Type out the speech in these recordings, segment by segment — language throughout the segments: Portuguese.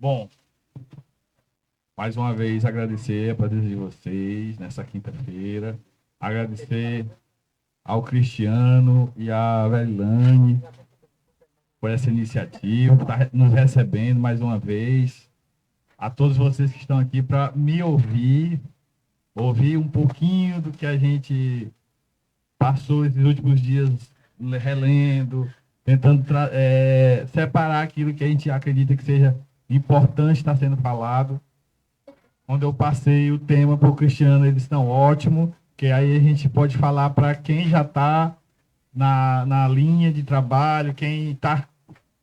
Bom, mais uma vez agradecer a presença de vocês nessa quinta-feira. Agradecer ao Cristiano e à Verilane por essa iniciativa, por estar nos recebendo mais uma vez. A todos vocês que estão aqui para me ouvir um pouquinho do que a gente passou esses últimos dias relendo, tentando separar aquilo que a gente acredita que seja importante estar sendo falado. Quando eu passei o tema para o Cristiano, eles estão ótimos, que aí a gente pode falar para quem já está na linha de trabalho, quem está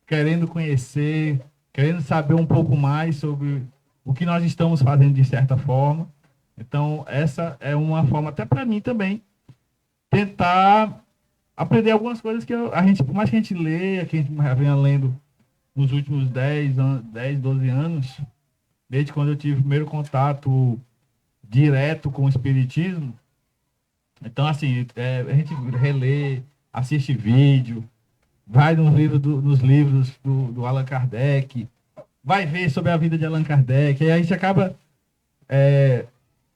querendo conhecer, querendo saber um pouco mais sobre o que nós estamos fazendo de certa forma. Então, essa é uma forma, até para mim também, tentar aprender algumas coisas que por mais que a gente leia, que a gente venha lendo nos últimos 12 anos, desde quando eu tive o primeiro contato direto com o espiritismo. Então, assim, a gente relê, assiste vídeo, vai nos livros do Allan Kardec, vai ver sobre a vida de Allan Kardec, e aí a gente acaba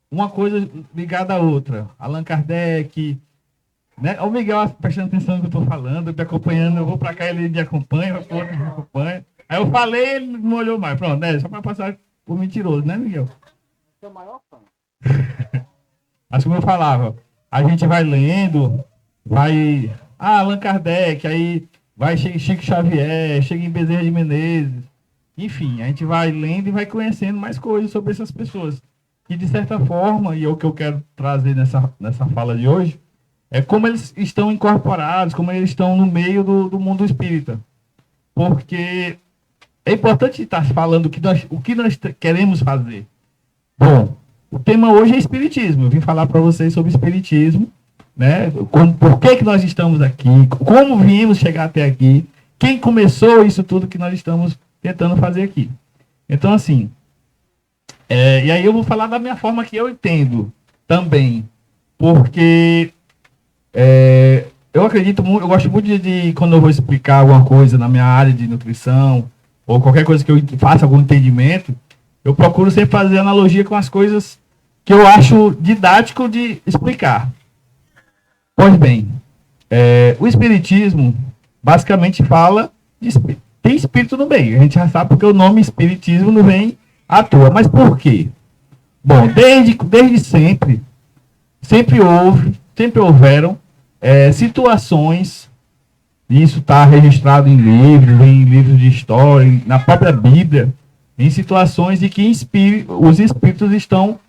uma coisa ligada à outra. Allan Kardec, né? O Miguel prestando atenção no que eu estou falando, me acompanhando, eu vou para cá, ele me acompanha, vai para outro, me acompanha. Aí eu falei, ele não olhou mais. Pronto, né? Só para passar por mentiroso, né, Miguel? Seu maior fã. Mas como eu falava, a gente vai lendo, vai... Allan Kardec, aí vai Chico Xavier, chega em Bezerra de Menezes. Enfim, a gente vai lendo e vai conhecendo mais coisas sobre essas pessoas. E, de certa forma, e é o que eu quero trazer nessa fala de hoje, é como eles estão incorporados, como eles estão no meio do mundo espírita. Porque é importante estar falando o que nós queremos fazer. Bom, o tema hoje é espiritismo. Eu vim falar para vocês sobre espiritismo, né? Por que nós estamos aqui, como viemos chegar até aqui, quem começou isso tudo que nós estamos tentando fazer aqui. Então, assim, e aí eu vou falar da minha forma que eu entendo também, porque eu acredito muito, eu gosto muito de quando eu vou explicar alguma coisa na minha área de nutrição, ou qualquer coisa que eu faça algum entendimento, eu procuro sempre fazer analogia com as coisas que eu acho didático de explicar. Pois bem, o espiritismo basicamente fala tem espírito no meio. A gente já sabe porque o nome espiritismo não vem à toa. Mas por quê? Bom, desde sempre houveram situações, e isso está registrado em livros de história, na própria Bíblia, em situações de que os espíritos estão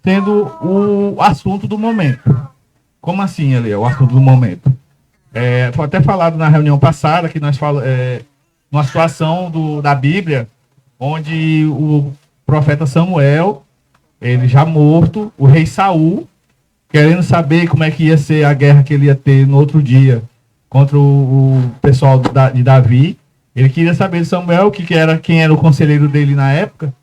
sendo o assunto do momento. Como assim, ali, o assunto do momento? Foi até falado na reunião passada que nós falamos uma situação da Bíblia, onde o profeta Samuel, ele já morto, o rei Saul, querendo saber como é que ia ser a guerra que ele ia ter no outro dia contra o pessoal de Davi. Ele queria saber de Samuel, quem era o conselheiro dele na época,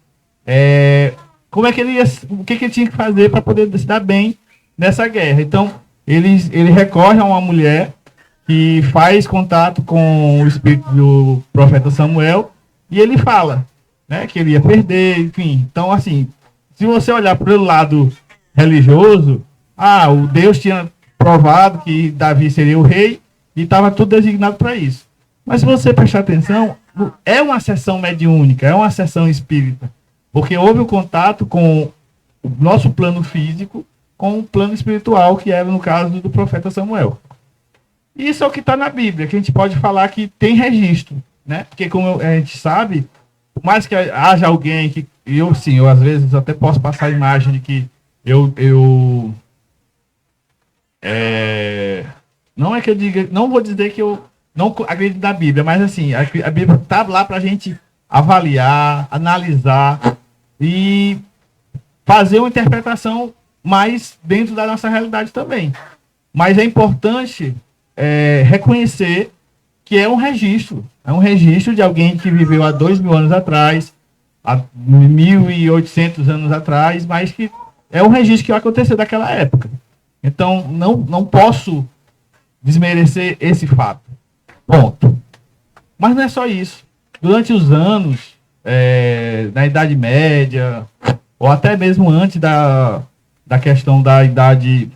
como é que o que ele tinha que fazer para poder se dar bem nessa guerra. Então, ele recorre a uma mulher que faz contato com o espírito do profeta Samuel e ele fala, né, que ele ia perder, enfim. Então, assim, se você olhar pelo lado religioso, o Deus tinha provado que Davi seria o rei e estava tudo designado para isso. Mas se você prestar atenção, é uma sessão mediúnica, é uma sessão espírita, porque houve o contato com o nosso plano físico com o plano espiritual, que era no caso do profeta Samuel. Isso é o que está na Bíblia, que a gente pode falar que tem registro, né? Porque como a gente sabe, por mais que haja alguém que... Eu às vezes até posso passar a imagem de que não é que eu diga... Não vou dizer que eu não acredito na Bíblia, mas assim, a Bíblia está lá para a gente avaliar, analisar e fazer uma interpretação mais dentro da nossa realidade também. Mas é importante reconhecer que é um registro de alguém que viveu há 2.000 anos atrás, há 1.800 anos atrás, mas que é um registro que aconteceu daquela época. Então, não posso desmerecer esse fato. Ponto. Mas não é só isso. Durante os anos, na Idade Média, ou até mesmo antes da questão da Idade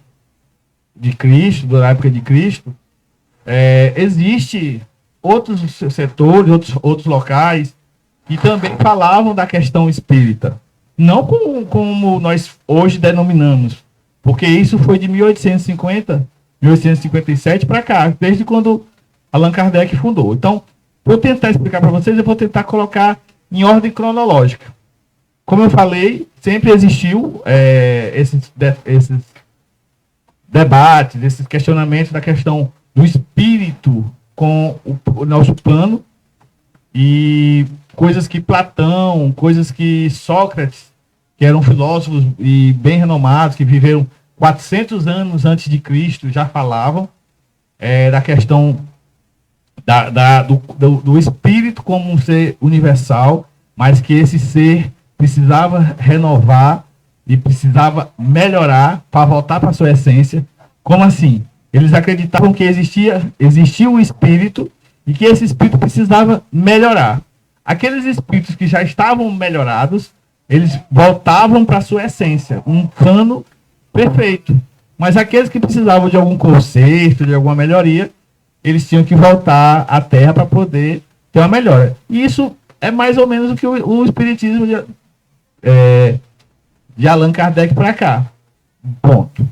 de Cristo, da época de Cristo, existe outros setores, outros locais, que também falavam da questão espírita. Não como nós hoje denominamos, porque isso foi de 1850, 1857 para cá, desde quando Allan Kardec fundou. Então, vou tentar explicar para vocês, eu vou tentar colocar em ordem cronológica. Como eu falei, sempre existiu esses debates, esses questionamentos da questão do espírito com o nosso plano, e coisas que Platão, coisas que Sócrates, que eram filósofos e bem renomados, que viveram 400 anos antes de Cristo, já falavam da questão do espírito como um ser universal, mas que esse ser precisava renovar e precisava melhorar para voltar para a sua essência. Como assim? Eles acreditavam que existia um espírito e que esse espírito precisava melhorar. Aqueles espíritos que já estavam melhorados, eles voltavam para a sua essência, um plano perfeito. Mas aqueles que precisavam de algum conserto, de alguma melhoria, eles tinham que voltar à Terra para poder ter uma melhora. E isso é mais ou menos o que o espiritismo de Allan Kardec para cá. Ponto.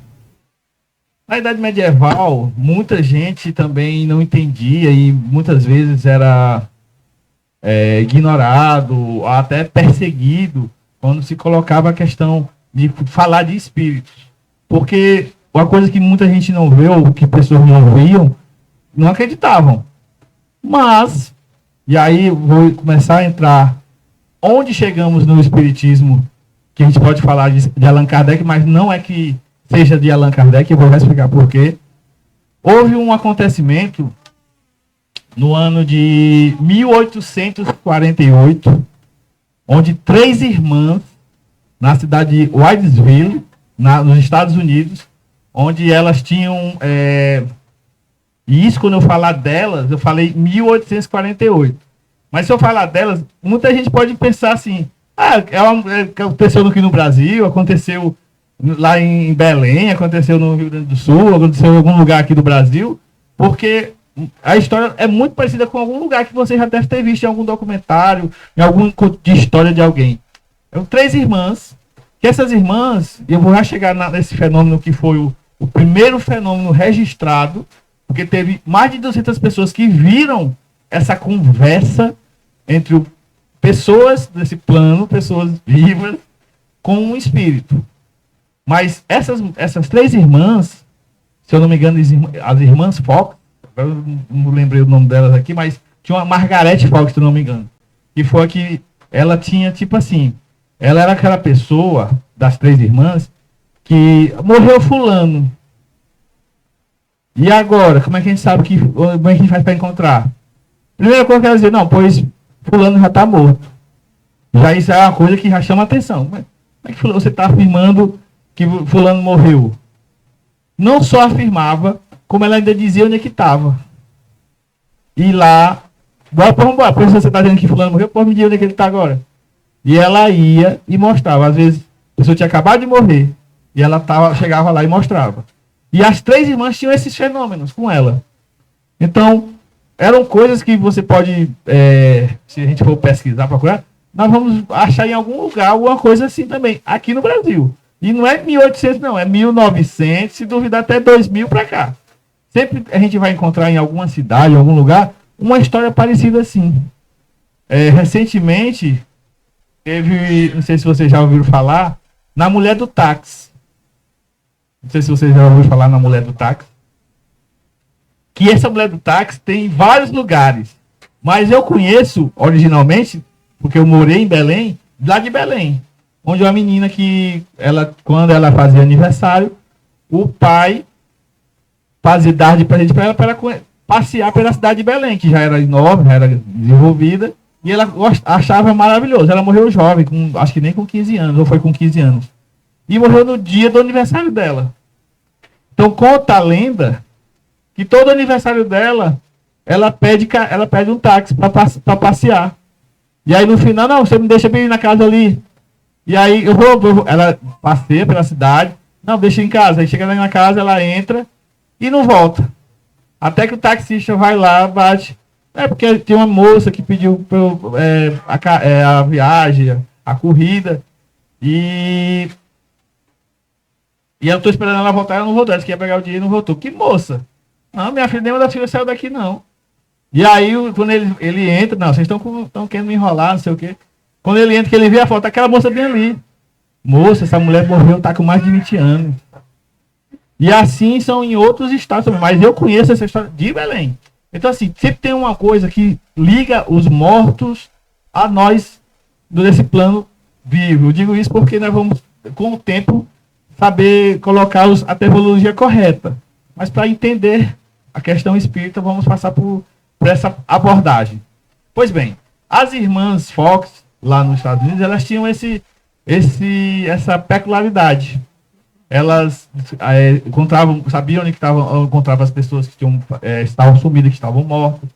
Na Idade Medieval, muita gente também não entendia e muitas vezes era ignorado, ou até perseguido, quando se colocava a questão de falar de espíritos. Porque uma coisa que muita gente não vê, ou que pessoas não viam, não acreditavam. Mas, e aí vou começar a entrar onde chegamos no espiritismo, que a gente pode falar de Allan Kardec, mas não é que seja de Allan Kardec, eu vou explicar por quê. Houve um acontecimento no ano de 1848, onde 3 irmãs, na cidade de Whitesville, nos Estados Unidos, onde elas tinham... e isso, quando eu falar delas, eu falei 1848. Mas se eu falar delas, muita gente pode pensar assim, aconteceu aqui no Brasil, aconteceu lá em Belém, aconteceu no Rio Grande do Sul, aconteceu em algum lugar aqui do Brasil, porque a história é muito parecida com algum lugar que você já deve ter visto em algum documentário, em algum de história de alguém. 3 irmãs, que essas irmãs, eu vou já chegar nesse fenômeno que foi o primeiro fenômeno registrado, porque teve mais de 200 pessoas que viram essa conversa entre pessoas desse plano, pessoas vivas, com um espírito. Mas essas 3 irmãs, se eu não me engano, as irmãs Fox, eu não lembrei o nome delas aqui, mas tinha uma Margaret Fox, se eu não me engano. Que foi que ela tinha, tipo assim, ela era aquela pessoa, das 3 irmãs, que morreu fulano. E agora, como é que a gente sabe como é que a gente faz para encontrar? Primeira coisa que ela dizer, não, pois fulano já está morto. Já isso é uma coisa que já chama atenção. Como é que você está afirmando que fulano morreu? Não só afirmava, como ela ainda dizia onde é que estava. E lá, bora, por isso você está dizendo que fulano morreu, pode me dizer onde é que ele está agora. E ela ia e mostrava. Às vezes, a pessoa tinha acabado de morrer, e ela chegava lá e mostrava. E as 3 irmãs tinham esses fenômenos com ela. Então, eram coisas que você pode, se a gente for pesquisar, procurar, nós vamos achar em algum lugar alguma coisa assim também, aqui no Brasil. E não é 1800, não, é 1900, se duvidar até 2000 para cá. Sempre a gente vai encontrar em alguma cidade, em algum lugar, uma história parecida assim. Recentemente, teve, não sei se vocês já ouviram falar, na mulher do táxi. Não sei se vocês já ouviram falar na mulher do táxi. Que essa mulher do táxi tem em vários lugares. Mas eu conheço, originalmente, porque eu morei em Belém, lá de Belém. Onde uma menina que, quando ela fazia aniversário, o pai fazia dar de presente para ela passear pela cidade de Belém, que já era enorme, já era desenvolvida. E ela achava maravilhoso. Ela morreu jovem, acho que nem com 15 anos, ou foi com 15 anos. E morreu no dia do aniversário dela. Então conta a lenda que todo aniversário dela, ela pede um táxi para passear. E aí no final, não, você me deixa bem ir na casa ali. E aí ela passeia pela cidade, não, deixa em casa. Aí chega lá na casa, ela entra e não volta. Até que o taxista vai lá, bate. É porque tem uma moça que pediu a viagem, a corrida. E eu tô esperando ela voltar, ela não voltou. Ela queria pegar o dinheiro e não voltou. Que moça? Não, minha filha, nenhuma da filha saiu daqui, não. E aí, quando ele entra, não, vocês estão querendo me enrolar, não sei o quê. Quando ele entra, que ele vê a foto, aquela moça bem ali. Moça, essa mulher morreu, tá com mais de 20 anos. E assim são em outros estados também. Mas eu conheço essa história de Belém. Então, assim, sempre tem uma coisa que liga os mortos a nós desse plano vivo. Eu digo isso porque nós vamos, com o tempo, saber colocar a terminologia correta. Mas para entender a questão espírita, vamos passar por essa abordagem. Pois bem, as irmãs Fox, lá nos Estados Unidos, elas tinham essa peculiaridade. Elas sabiam onde encontravam as pessoas que estavam sumidas, que estavam mortas.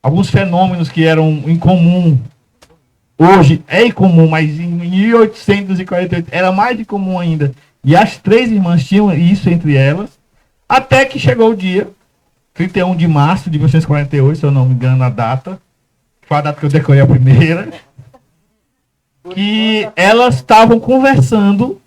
Alguns fenômenos que eram incomum, hoje é incomum, mas em 1848 era mais incomum ainda. E as três irmãs tinham isso entre elas, até que chegou o dia, 31 de março de 1948, se eu não me engano na data, foi a data que eu decorei a primeira, que elas estavam conversando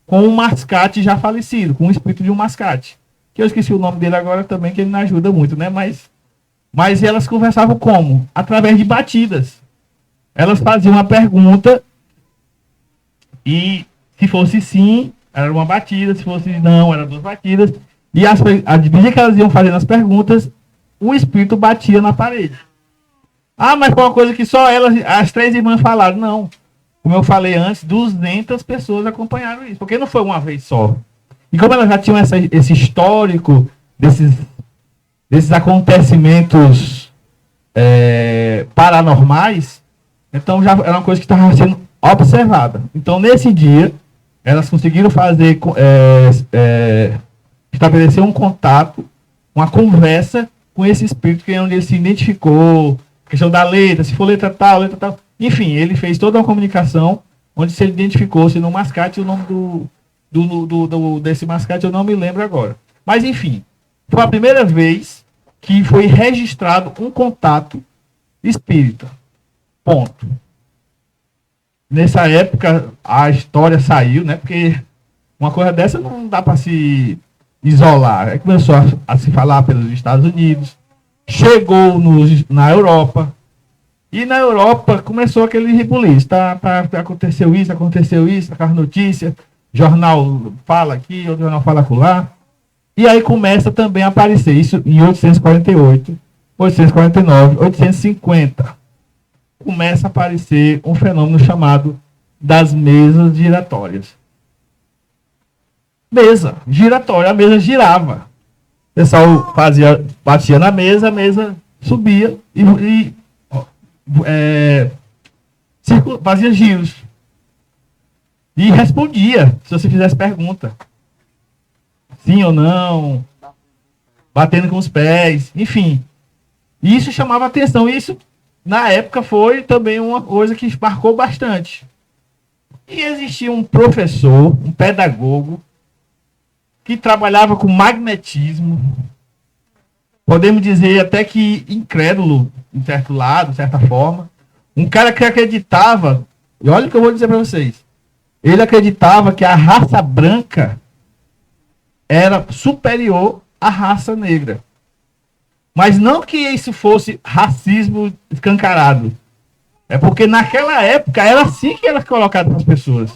com um mascate já falecido, com o espírito de um mascate. Que eu esqueci o nome dele agora também, que ele não ajuda muito, né? Mas elas conversavam como? Através de batidas. Elas faziam uma pergunta e, se fosse sim, era uma batida, se fosse não, eram duas batidas. E à medida que elas iam fazendo as perguntas, o espírito batia na parede. Ah, mas foi uma coisa que só elas, as três irmãs falaram. Não. Como eu falei antes, 200 pessoas acompanharam isso. Porque não foi uma vez só. E como elas já tinham esse histórico desses acontecimentos paranormais, então já era uma coisa que estava sendo observada. Então, nesse dia, elas conseguiram estabelecer um contato, uma conversa com esse espírito, que é onde ele se identificou, questão da letra, se for letra tal. Enfim, ele fez toda uma comunicação onde se identificou, se no mascate, o nome desse mascate eu não me lembro agora. Mas, enfim, foi a primeira vez que foi registrado um contato espírita. Ponto. Nessa época, a história saiu, né? Porque uma coisa dessa não dá para se isolar. Aí começou a se falar pelos Estados Unidos, chegou na Europa, e na Europa começou aquele rebuliço. Aconteceu isso, aquelas notícias, jornal fala aqui, outro jornal fala acolá. E aí começa também a aparecer isso em 1848, 849, 850. Começa a aparecer um fenômeno chamado das mesas giratórias. Mesa giratória, a mesa girava. O pessoal batia na mesa, a mesa subia e fazia giros. E respondia, se você fizesse pergunta. Sim ou não, batendo com os pés, enfim. Isso chamava atenção. Isso, na época, foi também uma coisa que marcou bastante. E existia um professor, um pedagogo, que trabalhava com magnetismo, podemos dizer até que incrédulo, em certo lado, de certa forma. Um cara que acreditava, e olha o que eu vou dizer para vocês, ele acreditava que a raça branca era superior à raça negra. Mas não que isso fosse racismo escancarado. É porque naquela época era assim que era colocado para as pessoas.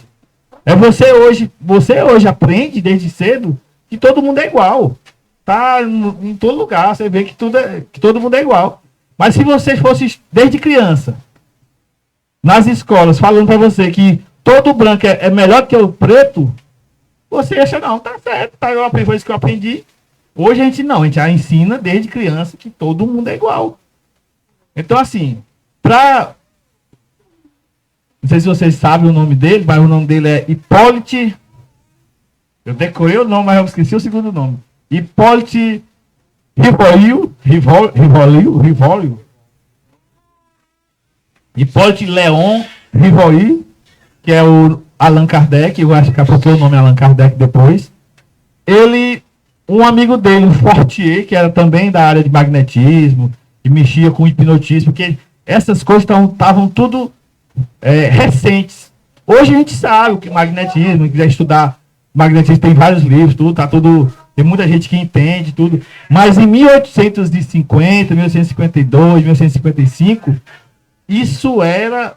Você hoje aprende desde cedo que todo mundo é igual. Tá em todo lugar, você vê que todo mundo é igual. Mas se você fosse desde criança nas escolas falando para você que todo branco é melhor que o preto, você acha, não, tá certo, foi isso que eu aprendi. Hoje a gente já ensina desde criança que todo mundo é igual. Então, assim, não sei se vocês sabem o nome dele, mas o nome dele é Hipólite. Eu decorei o nome, mas eu esqueci o segundo nome. Hipólite Rivorio, Rivólio, Hipólito Léon Rivoli, que é o Allan Kardec, eu acho que apontou o nome Allan Kardec depois. Ele, um amigo dele, um Fortier, que era também da área de magnetismo, que mexia com hipnotismo, porque essas coisas estavam tudo recentes. Hoje a gente sabe o que magnetismo, quem quiser estudar magnetismo, tem vários livros, tudo, tem muita gente que entende tudo. Mas em 1850, 1852, 1855, isso era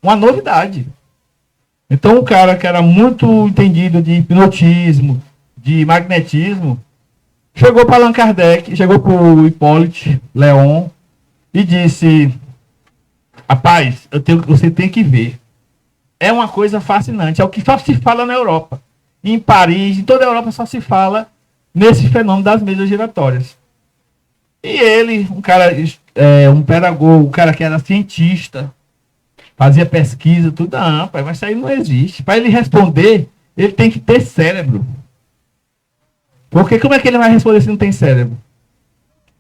uma novidade. Então o cara que era muito entendido de hipnotismo, de magnetismo, chegou para Allan Kardec, chegou para o Hipólito Léon e disse: rapaz, você tem que ver. É uma coisa fascinante, é o que só se fala na Europa. Em Paris, em toda a Europa só se fala nesse fenômeno das mesas giratórias. E ele, um cara, um pedagogo, um cara que era cientista, fazia pesquisa, tudo, rapaz, mas isso aí não existe. Para ele responder, ele tem que ter cérebro. Porque como é que ele vai responder se não tem cérebro?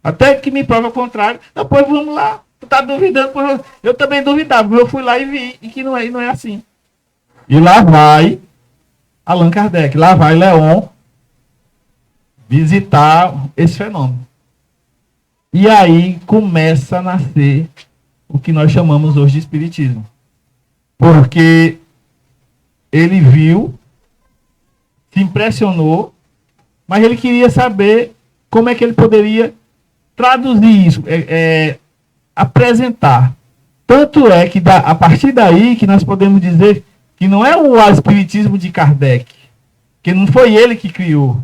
Até que me prova o contrário. Depois vamos lá. Tu tá duvidando? Eu também duvidava. Eu fui lá e vi e que não é assim. E lá vai Allan Kardec, lá vai Léon visitar esse fenômeno. E aí começa a nascer o que nós chamamos hoje de espiritismo. Porque ele viu, se impressionou, mas ele queria saber como é que ele poderia traduzir isso, apresentar. Tanto é que a partir daí que nós podemos dizer que não é o espiritismo de Kardec, que não foi ele que criou,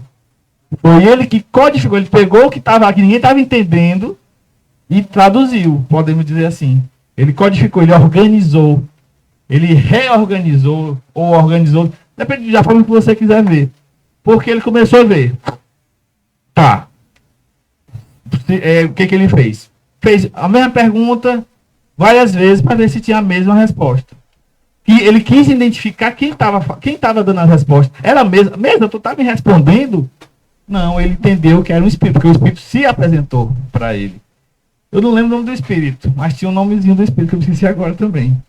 foi ele que codificou, ele pegou o que estava aqui, ninguém estava entendendo e traduziu, podemos dizer assim. Ele codificou, ele organizou, ele reorganizou ou organizou, depende da forma que você quiser ver. Porque ele começou a ver. Tá. O que ele fez? Fez a mesma pergunta várias vezes para ver se tinha a mesma resposta. E ele quis identificar quem estava dando as respostas. Era a mesma, tu tá me respondendo? Não, ele entendeu que era um espírito, porque o espírito se apresentou para ele. Eu não lembro o nome do espírito, mas tinha um nomezinho do espírito que eu esqueci agora também.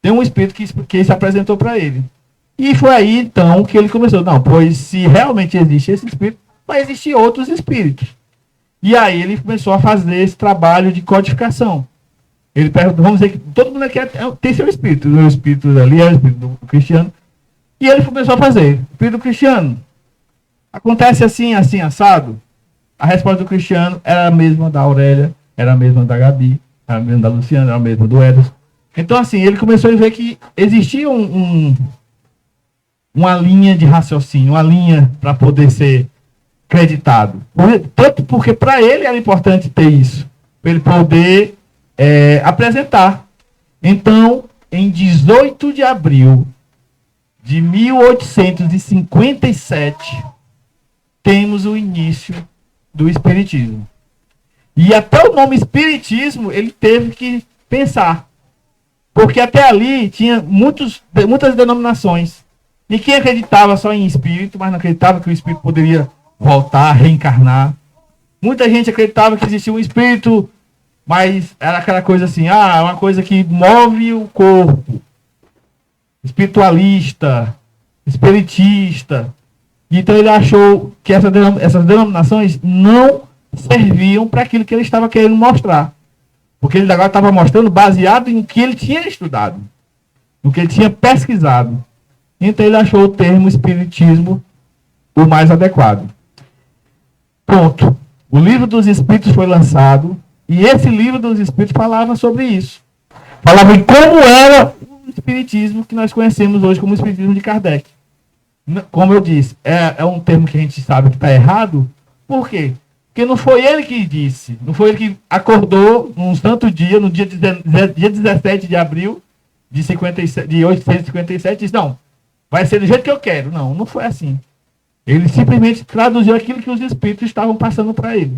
Tem um espírito que se apresentou para ele. E foi aí, então, que ele começou. Não, pois se realmente existe esse espírito, vai existir outros espíritos. E aí ele começou a fazer esse trabalho de codificação. Ele perguntou, vamos dizer que todo mundo aqui tem seu espírito. O espírito ali é o espírito do Cristiano. E ele começou a fazer. O espírito do Cristiano. Acontece assim, assim, assado. A resposta do Cristiano era a mesma da Aurélia, era a mesma da Gabi, era a mesma da Luciana, era a mesma do Edson. Então, assim, ele começou a ver que existia uma linha de raciocínio, uma linha para poder ser acreditado. Tanto porque para ele era importante ter isso, para ele poder apresentar. Então, em 18 de abril de 1857, temos o início do espiritismo. E até o nome espiritismo ele teve que pensar. Porque até ali tinha muitas denominações. E quem acreditava só em espírito, mas não acreditava que o espírito poderia voltar, reencarnar. Muita gente acreditava que existia um espírito, mas era aquela coisa assim, uma coisa que move o corpo. Espiritualista, espiritista. Então ele achou que essas denominações não serviam para aquilo que ele estava querendo mostrar. Porque ele agora estava mostrando baseado em que ele tinha estudado, no que ele tinha pesquisado. Então ele achou o termo espiritismo o mais adequado. Ponto. O livro dos Espíritos foi lançado e esse livro dos Espíritos falava sobre isso. Falava em como era o espiritismo que nós conhecemos hoje como o espiritismo de Kardec. Como eu disse, é um termo que a gente sabe que está errado. Por quê? Porque não foi ele que disse, não foi ele que acordou num santo dia, no dia 17 de abril de 1857, disse, não, vai ser do jeito que eu quero. Não, não foi assim. Ele simplesmente traduziu aquilo que os espíritos estavam passando para ele.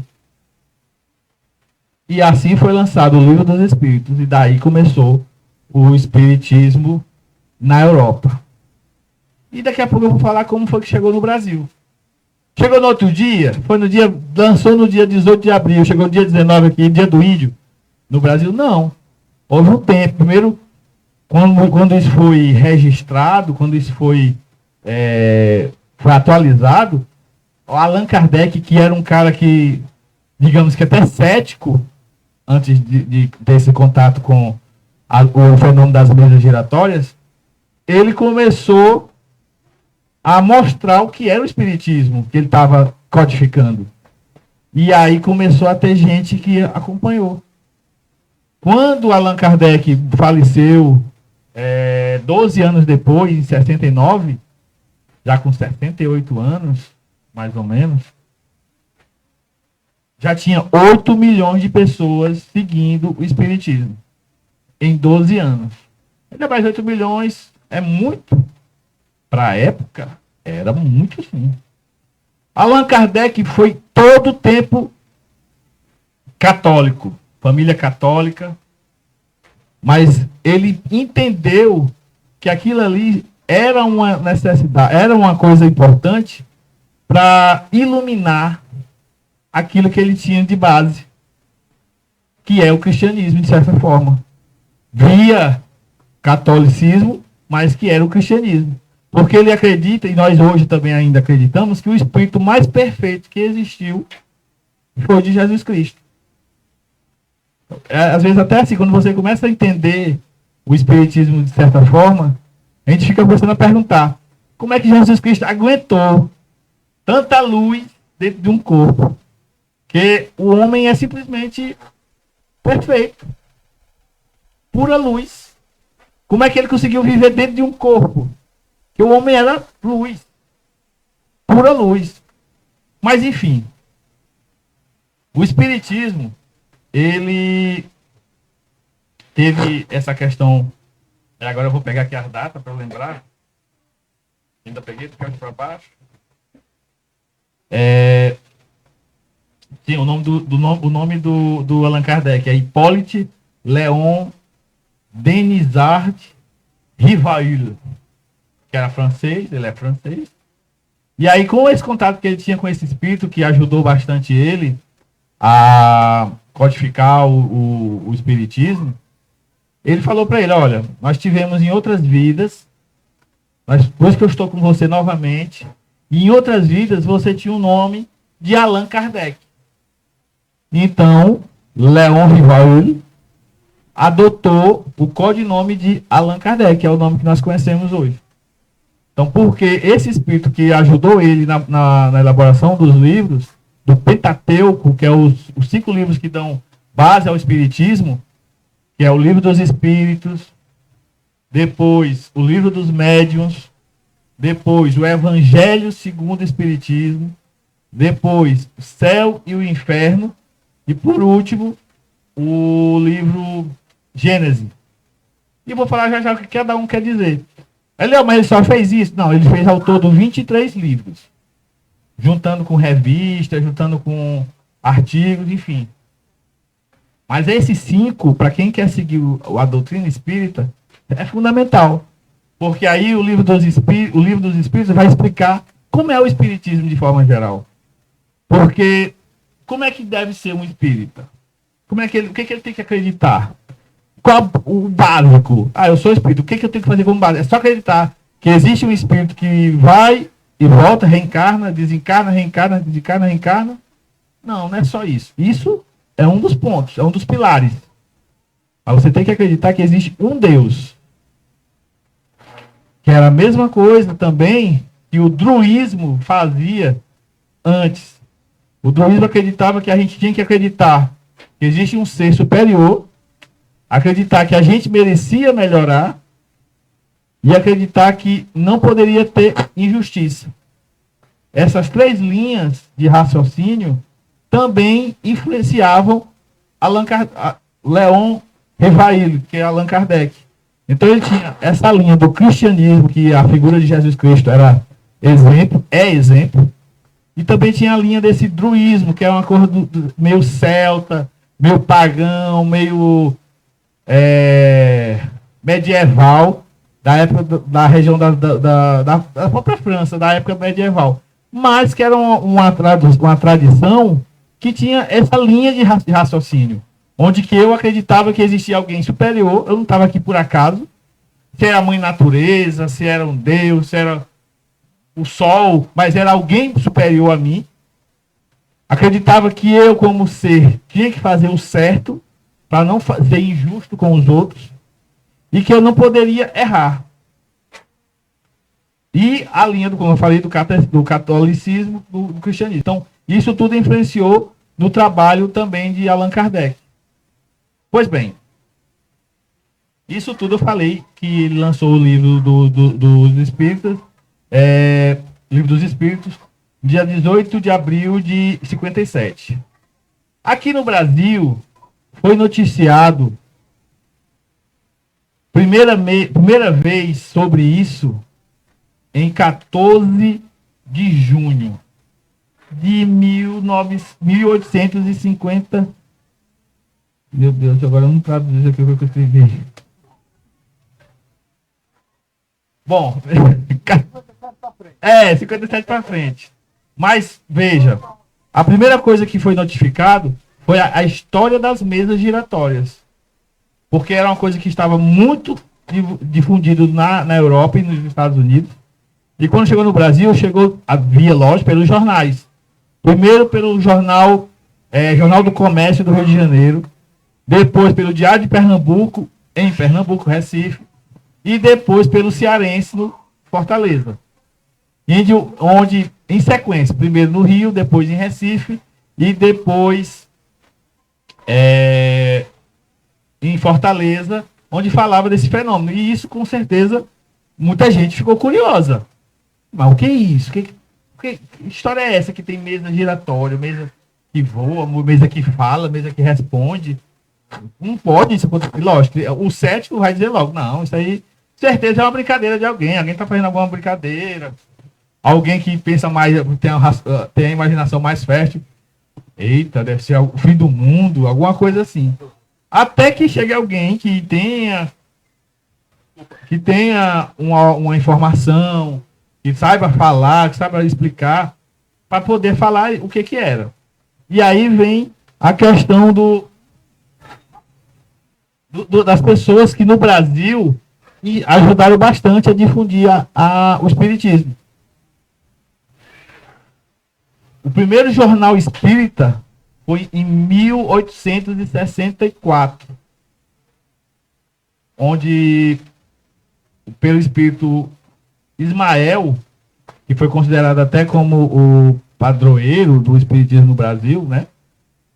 E assim foi lançado o Livro dos Espíritos, e daí começou o espiritismo na Europa. E daqui a pouco eu vou falar como foi que chegou no Brasil. Chegou no outro dia, lançou no dia 18 de abril, chegou no dia 19 aqui, dia do índio. No Brasil, não. Houve um tempo. Primeiro, quando isso foi registrado, quando isso foi atualizado, o Allan Kardec, que era um cara que, digamos que até cético, antes de ter esse contato com o fenômeno das mesas giratórias, ele começou a mostrar o que era o espiritismo, que ele estava codificando. E aí começou a ter gente que acompanhou. Quando Allan Kardec faleceu, 12 anos depois, em 69, já com 68 anos, mais ou menos, já tinha 8 milhões de pessoas seguindo o espiritismo. Em 12 anos. Ainda mais 8 milhões é muito. Para a época, era muito sim. Allan Kardec foi todo o tempo católico, família católica, mas ele entendeu que aquilo ali era uma necessidade, era uma coisa importante para iluminar aquilo que ele tinha de base, que é o cristianismo, de certa forma. Via catolicismo, mas que era o cristianismo. Porque ele acredita, e nós hoje também ainda acreditamos, que o espírito mais perfeito que existiu foi o de Jesus Cristo. Às vezes até assim, quando você começa a entender o espiritismo de certa forma, a gente fica começando a perguntar, como é que Jesus Cristo aguentou tanta luz dentro de um corpo? Que o homem é simplesmente perfeito. Pura luz. Como é que ele conseguiu viver dentro de um corpo? Que o homem era luz. Pura luz. Mas enfim. O espiritismo, ele teve essa questão. Agora eu vou pegar aqui as datas para lembrar. Ainda peguei do canto para baixo. Sim, o nome do Allan Kardec é Hippolyte Léon Denisard Rivail, que era francês, ele é francês. E aí, com esse contato que ele tinha com esse espírito, que ajudou bastante ele a codificar o espiritismo, ele falou para ele, olha, nós tivemos em outras vidas, mas depois que eu estou com você novamente, e em outras vidas você tinha o nome de Allan Kardec. Então, Léon Rivail adotou o codinome de Allan Kardec, que é o nome que nós conhecemos hoje. Então, porque esse espírito que ajudou ele na elaboração dos livros, do Pentateuco, que é os 5 livros que dão base ao espiritismo, que é o Livro dos Espíritos, depois o Livro dos Médiuns, depois o Evangelho segundo o Espiritismo, depois o Céu e o Inferno, e por último, o livro Gênesis. E vou falar já o que cada um quer dizer. Mas ele só fez isso? Não, ele fez ao todo 23 livros. Juntando com revistas, juntando com artigos, enfim. Mas esses 5, para quem quer seguir a doutrina espírita, é fundamental. Porque aí o livro dos Espíritos vai explicar como é o espiritismo de forma geral. Porque como é que deve ser um espírita? O que ele tem que acreditar? Qual o básico? Eu sou espírita, o que eu tenho que fazer como básico? É só acreditar que existe um espírito que vai e volta, reencarna, desencarna, reencarna, desencarna, reencarna. Não é só isso. Isso é um dos pontos, é um dos pilares. Mas você tem que acreditar que existe um Deus. Que era a mesma coisa também que o druismo fazia antes. O druismo acreditava que a gente tinha que acreditar que existe um ser superior, acreditar que a gente merecia melhorar e acreditar que não poderia ter injustiça. Essas 3 linhas de raciocínio também influenciavam Léon Rivail, que é Allan Kardec. Então ele tinha essa linha do cristianismo, que a figura de Jesus Cristo era exemplo, é exemplo, e também tinha a linha desse druismo, que é uma coisa meio celta, meio pagão, meio medieval, da época da região da própria França, da época medieval. mas que era uma tradição que tinha essa linha de raciocínio, onde que eu acreditava que existia alguém superior, eu não estava aqui por acaso, se era a mãe natureza, se era um Deus, se era o sol, mas era alguém superior a mim. Acreditava que eu, como ser, tinha que fazer o certo para não ser injusto com os outros e que eu não poderia errar. E a linha, como eu falei, do catolicismo, do cristianismo. Então, isso tudo influenciou no trabalho também de Allan Kardec. Pois bem, isso tudo eu falei que ele lançou o livro dos Espíritos, Livro dos Espíritos, dia 18 de abril de 57. Aqui no Brasil, foi noticiado primeira vez sobre isso em 14 de junho de 1850. Meu Deus, agora eu não traduzo aqui o que eu escrevi. Bom, 57 para frente. Mas, veja, a primeira coisa que foi notificado foi a história das mesas giratórias. Porque era uma coisa que estava muito difundido na Europa e nos Estados Unidos. E quando chegou no Brasil, chegou via, lógico, pelos jornais. Primeiro pelo Jornal do Comércio do Rio de Janeiro. Depois pelo Diário de Pernambuco, em Pernambuco, Recife. E depois pelo Cearense, no Fortaleza. Onde, em sequência, primeiro no Rio, depois em Recife e depois em Fortaleza, onde falava desse fenômeno. E isso, com certeza, muita gente ficou curiosa. Mas o que é isso? Que história é essa que tem mesa giratória, mesa que voa, mesa que fala, mesa que responde? Não pode isso acontecer. Lógico, o cético vai dizer logo, não, isso aí, certeza é uma brincadeira de alguém está fazendo alguma brincadeira. Alguém que pensa mais, tem a imaginação mais fértil. Eita, deve ser o fim do mundo, alguma coisa assim. Até que chegue alguém que tenha uma informação, que saiba falar, que saiba explicar, para poder falar o que era. E aí vem a questão das pessoas que no Brasil ajudaram bastante a difundir o espiritismo. O primeiro jornal espírita foi em 1864, onde, pelo espírito Ismael, que foi considerado até como o padroeiro do espiritismo no Brasil, né?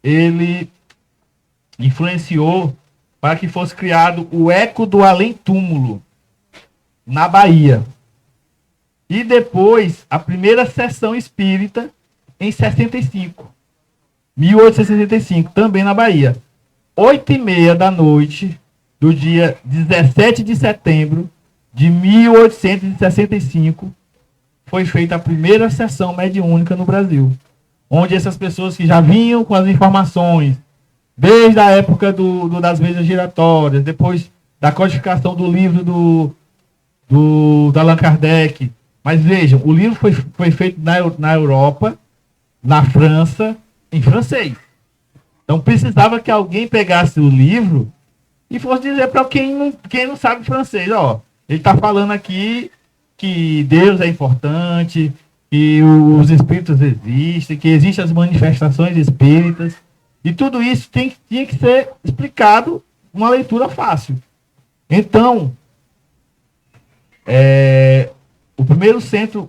Ele influenciou para que fosse criado o Eco do Além-Túmulo, na Bahia. E depois, a primeira sessão espírita, em 1865, também na Bahia. 8h30 da noite, do dia 17 de setembro de 1865, foi feita a primeira sessão mediúnica no Brasil, onde essas pessoas que já vinham com as informações, desde a época das mesas giratórias, depois da codificação do livro do Allan Kardec. Mas vejam, o livro foi feito na Europa, na França, em francês. Então precisava que alguém pegasse o livro e fosse dizer para quem não sabe francês, ó, ele está falando aqui que Deus é importante, que os espíritos existem, que existem as manifestações espíritas, e tudo isso tinha que ser explicado uma leitura fácil. Então,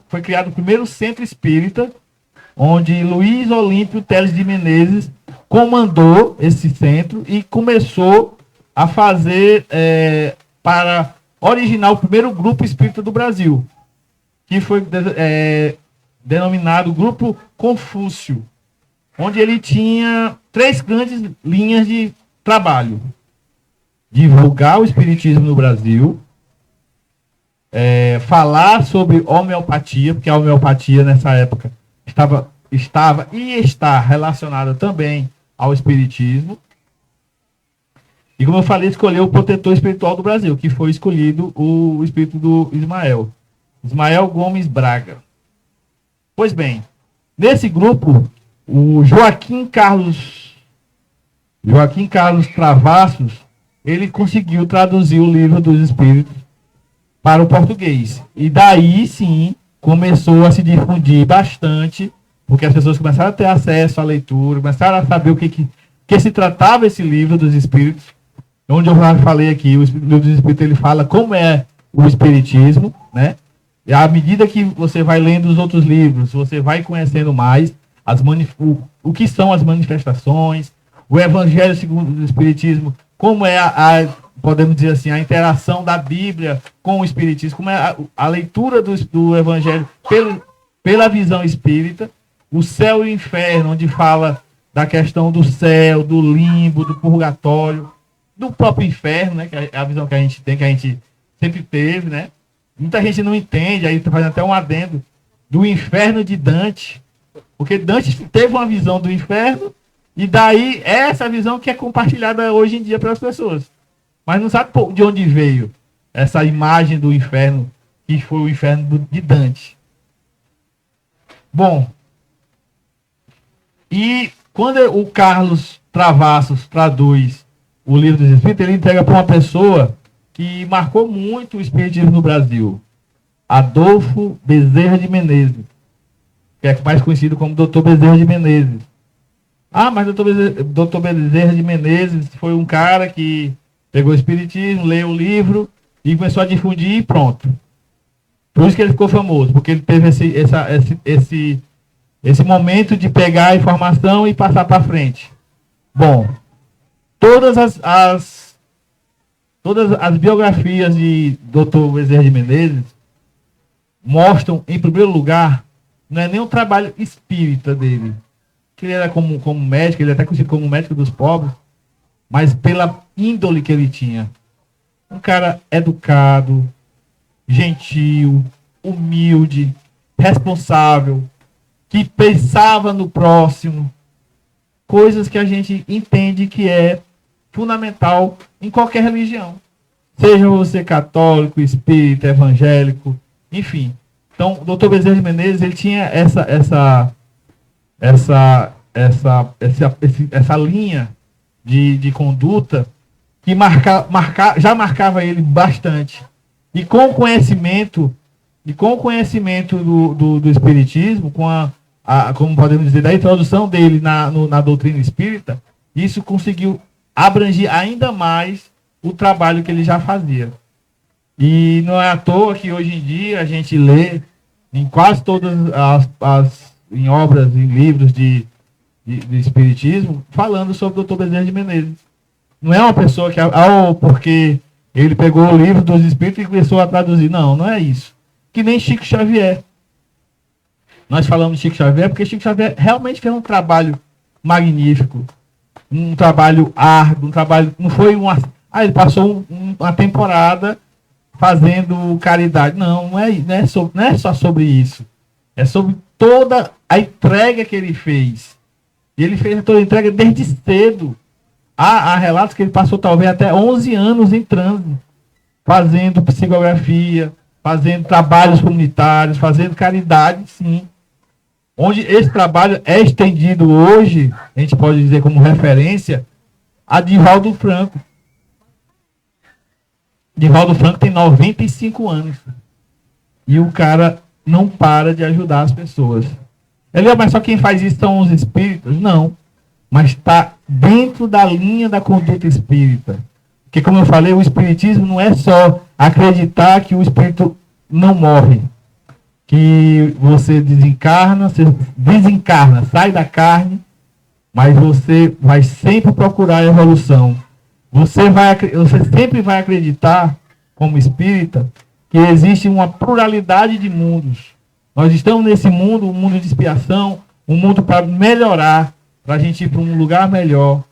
foi criado o primeiro centro espírita, onde Luiz Olímpio Teles de Menezes comandou esse centro e começou a fazer para originar o primeiro grupo espírita do Brasil, que foi denominado Grupo Confúcio, onde ele tinha 3 grandes linhas de trabalho: divulgar o espiritismo no Brasil, falar sobre homeopatia, porque a homeopatia nessa época estava e está relacionada também ao espiritismo. E como eu falei, escolheu o protetor espiritual do Brasil, que foi escolhido o espírito do Ismael Gomes Braga. Pois bem, nesse grupo, o Joaquim Carlos Travassos, ele conseguiu traduzir o Livro dos Espíritos para o português. E daí sim começou a se difundir bastante, porque as pessoas começaram a ter acesso à leitura, começaram a saber que se tratava esse Livro dos Espíritos. Onde eu já falei aqui, o Livro dos Espíritos, ele fala como é o Espiritismo, né? E à medida que você vai lendo os outros livros, você vai conhecendo mais o que são as manifestações, o Evangelho segundo o Espiritismo, como é podemos dizer assim, a interação da Bíblia com o Espiritismo, como é a leitura do Evangelho pela visão espírita, o céu e o inferno, onde fala da questão do céu, do limbo, do purgatório, do próprio inferno, né, que é a visão que a gente tem, que a gente sempre teve, né? Muita gente não entende, aí fazendo até um adendo, do inferno de Dante, porque Dante teve uma visão do inferno, e daí essa visão que é compartilhada hoje em dia pelas pessoas. Mas não sabe de onde veio essa imagem do inferno, que foi o inferno de Dante. Bom, e quando o Carlos Travassos traduz o Livro dos Espíritos, ele entrega para uma pessoa que marcou muito o espiritismo no Brasil, Adolfo Bezerra de Menezes, que é mais conhecido como Dr. Bezerra de Menezes. Ah, mas Dr. Bezerra de Menezes foi um cara que pegou o espiritismo, leu o livro e começou a difundir e pronto. Por isso que ele ficou famoso, porque ele teve esse momento de pegar a informação e passar para frente. Bom, todas as biografias de Dr. Bezerra de Menezes mostram, em primeiro lugar, não é nem o trabalho espírita dele, que ele era como médico, ele é até conhecido como médico dos pobres, mas pela índole que ele tinha. Um cara educado, gentil, humilde, responsável, que pensava no próximo, coisas que a gente entende que é fundamental em qualquer religião. Seja você católico, espírita, evangélico, enfim. Então, o Dr. Bezerra de Menezes, ele tinha essa linha de conduta que já marcava ele bastante. E com o conhecimento do espiritismo, como podemos dizer, da introdução dele na doutrina espírita, isso conseguiu abranger ainda mais o trabalho que ele já fazia. E não é à toa que hoje em dia a gente lê em quase todas em obras, em livros de espiritismo, falando sobre o Dr. Bezerra de Menezes. Não é uma pessoa que, porque ele pegou o livro dos espíritos e começou a traduzir. Não, não é isso. Que nem Chico Xavier. Nós falamos de Chico Xavier porque Chico Xavier realmente fez um trabalho magnífico, um trabalho árduo, não foi ele passou uma temporada fazendo caridade. Não é só sobre isso. É sobre toda a entrega que ele fez. E ele fez toda a entrega desde cedo. Há relatos que ele passou talvez até 11 anos entrando, fazendo psicografia, fazendo trabalhos comunitários, fazendo caridade, sim. Onde esse trabalho é estendido hoje, a gente pode dizer como referência, a Divaldo Franco. Divaldo Franco tem 95 anos. E o cara não para de ajudar as pessoas. Mas só quem faz isso são os espíritos? Não. Mas está dentro da linha da conduta espírita. Porque, como eu falei, o espiritismo não é só acreditar que o espírito não morre. Que você desencarna, sai da carne, mas você vai sempre procurar a evolução. Você sempre vai acreditar, como espírita, que existe uma pluralidade de mundos. Nós estamos nesse mundo, um mundo de expiação, um mundo para melhorar, para a gente ir para um lugar melhor.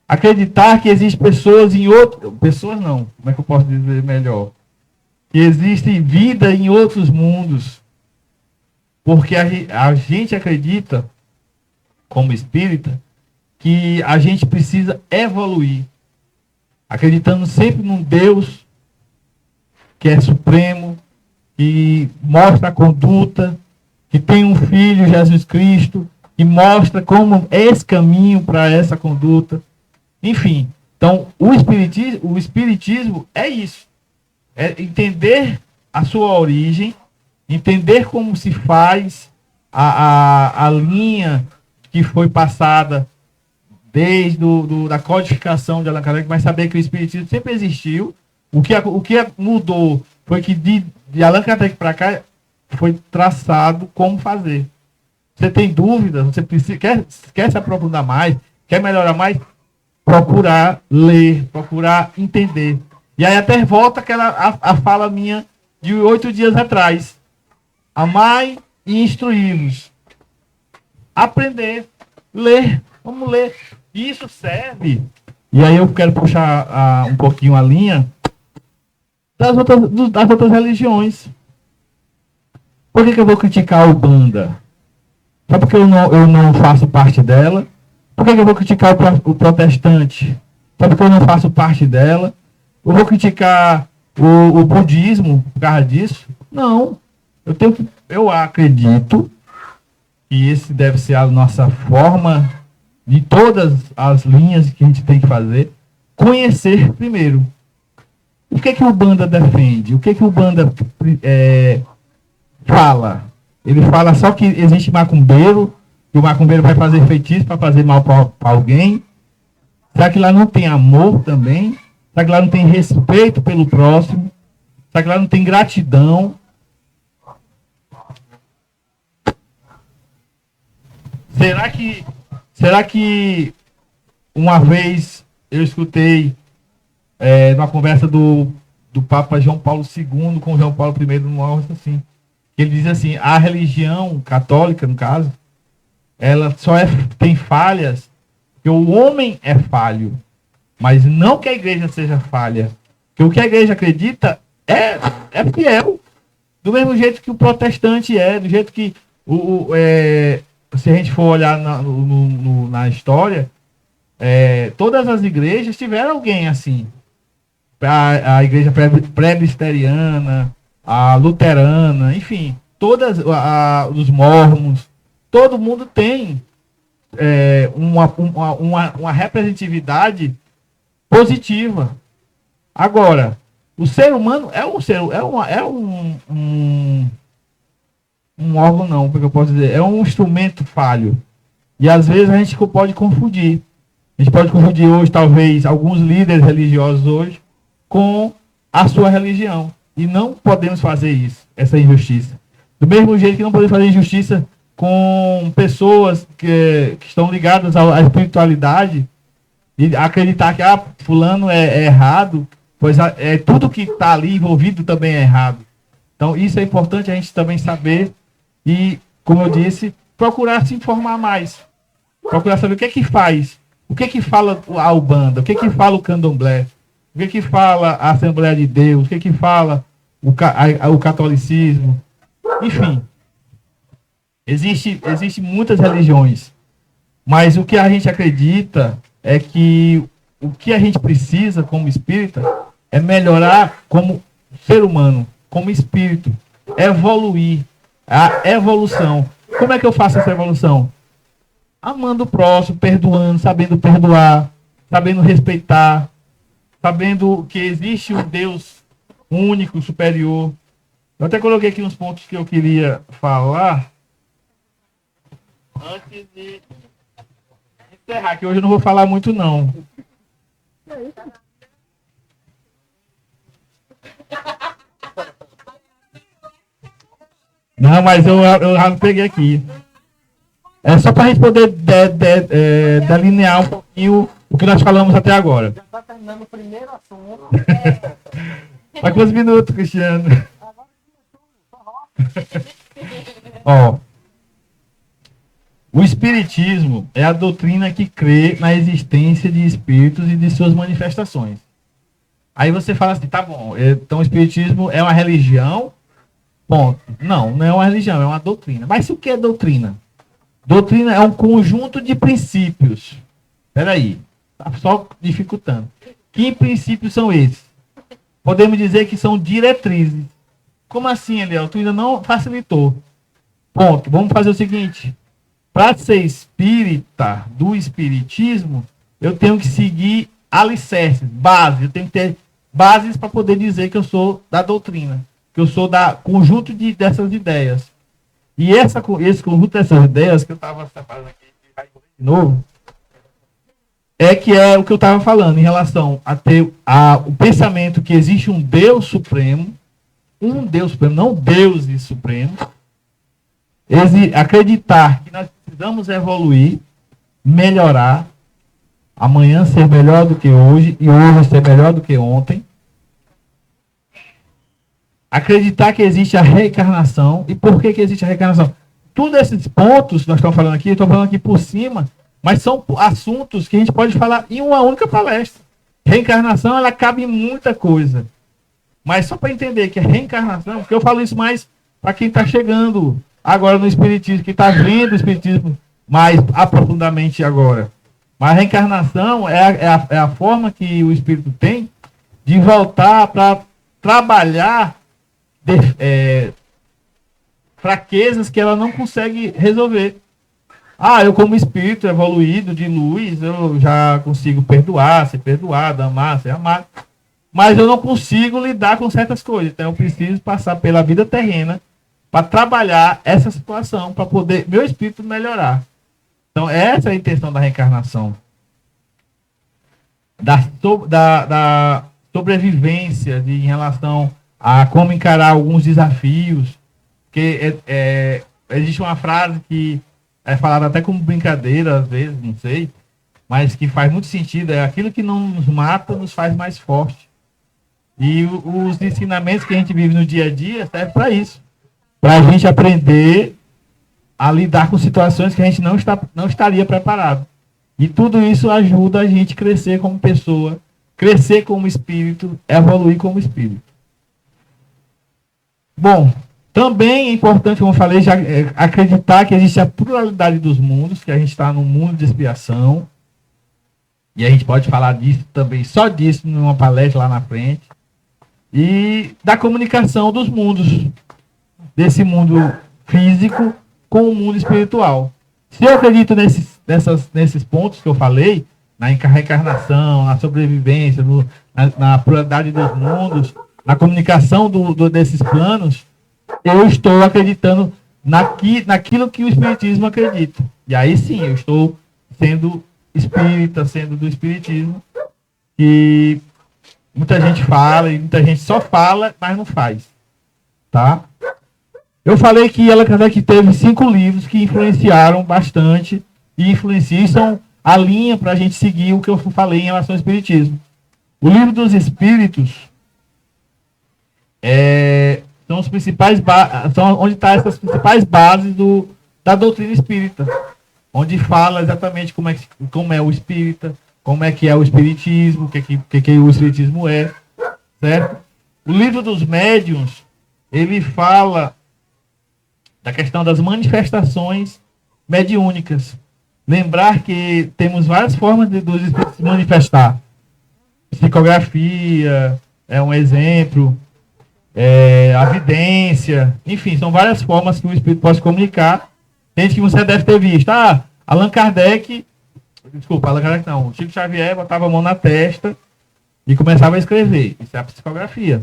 Acreditar que existem pessoas em outro... Pessoas não, como é que eu posso dizer melhor? Que existe vida em outros mundos. Porque a gente acredita, como espírita, que a gente precisa evoluir. Acreditando sempre num Deus que é supremo, que mostra a conduta, que tem um filho, Jesus Cristo, que mostra como é esse caminho para essa conduta. Enfim, então o espiritismo é isso. É entender a sua origem, entender como se faz a linha que foi passada desde da codificação de Allan Kardec, mas saber que o espiritismo sempre existiu. O que mudou foi que de Allan Kardec para cá foi traçado como fazer. Você tem dúvidas, você precisa, quer se aprofundar mais, quer melhorar mais, procurar ler, procurar entender. E aí até volta a fala minha de 8 dias atrás. Amai e instruí-los. Aprender, ler, vamos ler. Isso serve. E aí eu quero puxar um pouquinho a linha das outras religiões. Por que eu vou criticar a Umbanda? Só porque eu não faço parte dela? Por que eu vou criticar o protestante? Só porque eu não faço parte dela? Eu vou criticar o budismo por causa disso? Não. Eu acredito que esse deve ser a nossa forma de todas as linhas que a gente tem que fazer. Conhecer primeiro. O que o Umbanda defende? O que o Umbanda fala? Ele fala só que existe macumbeiro, que o macumbeiro vai fazer feitiço para fazer mal para alguém. Será que lá não tem amor também? Será que lá não tem respeito pelo próximo? Será que lá não tem gratidão? Será que uma vez eu escutei numa conversa do Papa João Paulo II com João Paulo I, numa hora assim, ele diz assim, a religião católica, no caso, ela só tem falhas porque o homem é falho, mas não que a igreja seja falha. Porque o que a igreja acredita é fiel. Do mesmo jeito que o protestante do jeito que se a gente for olhar na história, todas as igrejas tiveram alguém assim. A igreja presbiteriana, a luterana, enfim, todas os mormons, todo mundo tem uma representatividade positiva. Agora, o ser humano um órgão não, porque eu posso dizer, é um instrumento falho. E às vezes a gente pode confundir. A gente pode confundir hoje, talvez, alguns líderes religiosos hoje com a sua religião. E não podemos fazer isso, essa injustiça. Do mesmo jeito que não podemos fazer injustiça com pessoas que estão ligadas à espiritualidade e acreditar que fulano é errado, pois tudo que está ali envolvido também é errado. Então isso é importante a gente também saber e, como eu disse, procurar se informar mais. Procurar saber o que faz, o que fala a Umbanda, o que fala o Candomblé, o que fala a Assembleia de Deus, o que fala o catolicismo. Enfim, existe muitas religiões, mas o que a gente acredita é que o que a gente precisa como espírita é melhorar como ser humano, como espírito, evoluir, a evolução. Como é que eu faço essa evolução? Amando o próximo, perdoando, sabendo perdoar, sabendo respeitar, sabendo que existe um Deus único, superior. Eu até coloquei aqui uns pontos que eu queria falar antes de encerrar, que hoje eu não vou falar muito não. Não, mas eu já peguei aqui. É só para a gente poder delinear um pouquinho o que nós falamos até agora. Já está terminando o primeiro assunto. Vai quantos minutos, Cristiano? Ó, o Espiritismo é a doutrina que crê na existência de espíritos e de suas manifestações. Aí você fala assim, tá bom, então o Espiritismo é uma religião? Ponto. Não é uma religião, é uma doutrina. Mas o que é doutrina? Doutrina é um conjunto de princípios. Espera aí, tá só dificultando. Que princípios são esses? Podemos dizer que são diretrizes. Como assim, Eliel? Tu ainda não facilitou. Ponto. Vamos fazer o seguinte. Para ser espírita do espiritismo, eu tenho que seguir alicerces, bases. Eu tenho que ter bases para poder dizer que eu sou da doutrina, que eu sou da conjunto dessas ideias. E esse conjunto dessas ideias que eu estava separando aqui de novo, é o que eu estava falando em relação a ter o pensamento que existe um Deus Supremo, não deuses supremos, acreditar que nós precisamos evoluir, melhorar, amanhã ser melhor do que hoje e hoje ser melhor do que ontem. Acreditar que existe a reencarnação. E por que existe a reencarnação? Todos esses pontos que nós estamos falando aqui, eu estou falando aqui por cima, mas são assuntos que a gente pode falar em uma única palestra. Reencarnação, ela cabe em muita coisa. Mas só para entender que a reencarnação, porque eu falo isso mais para quem está chegando agora no Espiritismo, que está vendo o Espiritismo mais aprofundadamente agora. Mas a reencarnação é a forma que o Espírito tem de voltar para trabalhar fraquezas que ela não consegue resolver. Eu como espírito evoluído de luz, eu já consigo perdoar, ser perdoado, amar, ser amado. Mas eu não consigo lidar com certas coisas. Então eu preciso passar pela vida terrena para trabalhar essa situação, para poder meu espírito melhorar. Então essa é a intenção da reencarnação. Da sobrevivência em relação a como encarar alguns desafios. Porque existe uma frase que é falada até como brincadeira, às vezes, não sei, mas que faz muito sentido, é aquilo que não nos mata, nos faz mais forte. E os ensinamentos que a gente vive no dia a dia servem para isso. Para a gente aprender a lidar com situações que a gente não estaria preparado. E tudo isso ajuda a gente a crescer como pessoa, crescer como espírito, evoluir como espírito. Bom, também é importante, como eu falei, acreditar que existe a pluralidade dos mundos, que a gente está num mundo de expiação. E a gente pode falar disso também, só disso, numa palestra lá na frente. E da comunicação dos mundos, desse mundo físico com o mundo espiritual. Se eu acredito nesses pontos que eu falei, na reencarnação, na sobrevivência, na pluralidade dos mundos, na comunicação desses planos, eu estou acreditando naquilo que o Espiritismo acredita. E aí sim, eu estou sendo espírita, sendo do Espiritismo, que muita gente fala, e muita gente só fala, mas não faz. Tá? Eu falei que Allan Kardec teve 5 livros que influenciaram bastante, e influenciam a linha para a gente seguir o que eu falei em relação ao Espiritismo. O Livro dos Espíritos são os principais são onde estão essas principais bases da doutrina espírita, onde fala exatamente como é o espírita, como é que é o espiritismo, o que o espiritismo é, certo? O Livro dos Médiuns, ele fala da questão das manifestações mediúnicas. Lembrar que temos várias formas dos espíritos se manifestar. Psicografia é um exemplo, a vidência, enfim, são várias formas que o espírito pode se comunicar. Gente que você deve ter visto. Allan Kardec não, Chico Xavier botava a mão na testa e começava a escrever. Isso é a psicografia.